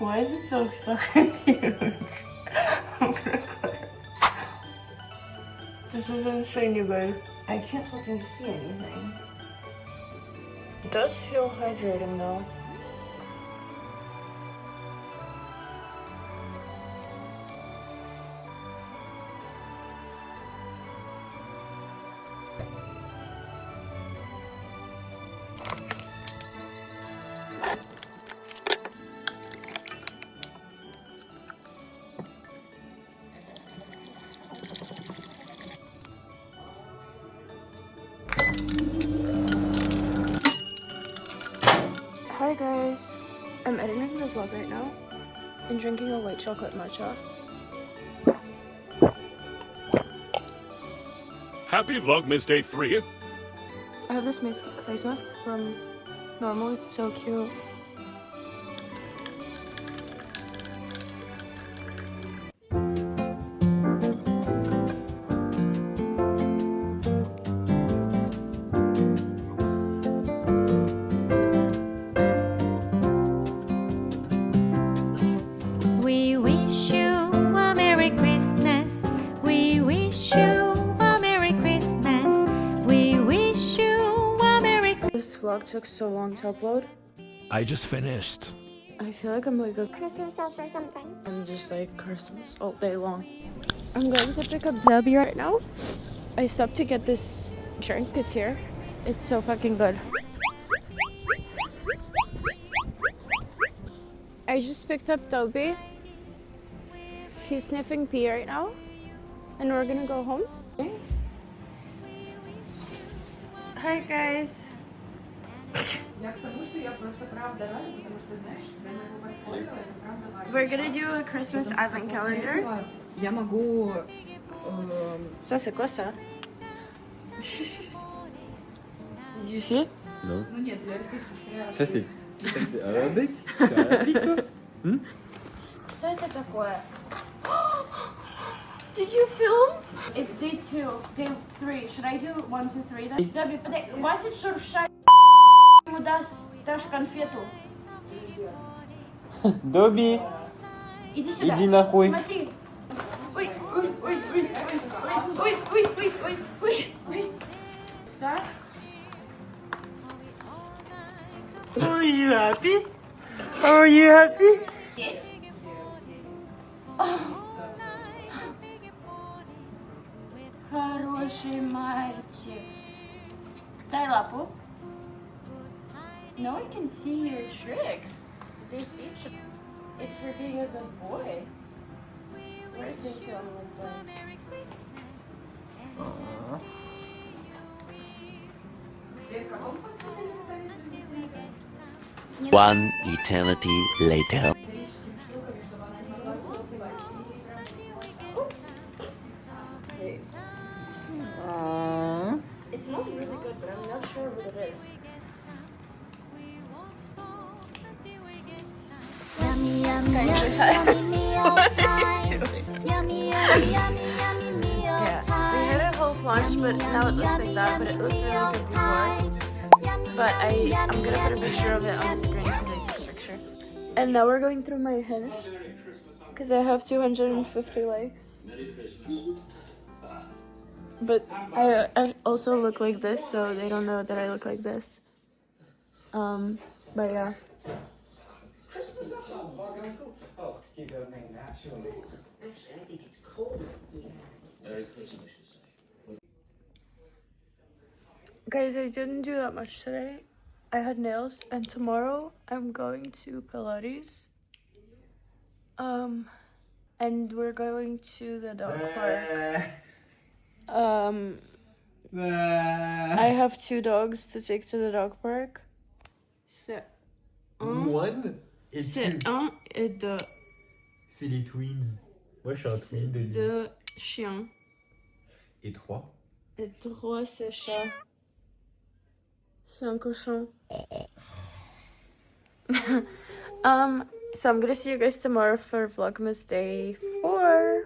Why is it so fucking huge? I'm gonna cry. This is insane, you guys. I can't fucking see anything. It does feel hydrating though. Hi guys, I'm editing the vlog right now and drinking a white chocolate matcha. Happy Vlogmas Day 3. I have this face mask from Normal, it's so cute. We wish you a Merry Christmas. We wish you a Merry Christmas. We wish you a Merry Christmas. This vlog took so long to upload. I just finished. I feel like I'm like a Christmas elf or something. I'm just like Christmas all day long. I'm going to pick up Debbie right now. I stopped to get this drink here. It's so fucking good. I just picked up Toby. He's sniffing pee right now. And we're gonna go home. Hi guys. We're gonna do a Christmas advent calendar. Я могу... Sasa kosa. Did you see? No. Ну нет, для российских сериалов. Ceci. C'est arabique? C'est arabique, toi? Что это такое? Did you film? It's day 2, day 3. Should I do 1, 2, 3 then? Добби, подай, хватит шуршать. Ему дашь конфету. Добби, Иди сюда. иди нахуй. Смотри. Ой, ой, ой, ой, ой, ой, ой, ой, ой, ой. Са? Are you happy? Are you happy? Сеть. Хороший мальчик. Дай лапу. No one can see your tricks. Did they see? It's for being a good boy. Where's it to on the plane? Где, в каком постели пытались разместить? One eternity later. Металлическими штуками, чтобы она не могла тебя успевать. It smells really good, but I'm not sure what it is. Yummy, yummy, Guys, yummy, meal what are time. you doing? Yummy, yummy, yummy, yummy meal Yeah, time. we had a whole lunch, but now it looks like that, but it looked really good before. But I'm gonna put a picture of it on the screen because I took a picture. And now we're going through my hinge because I have 250 likes. But I also look like this, so they don't know that I look like this. But yeah. Guys, I didn't do that much today. I had nails, and tomorrow I'm going to Pilates. And we're going to the dog park. I have 2 dogs to take to the dog park. C'est un. One? C'est un et deux. C'est les twins. Moi, je suis un C'est twin de lui. 2 chiens. Et 3. Et 3 c'est chat. C'est un cochon. So I'm gonna see you guys tomorrow for Vlogmas Day 4.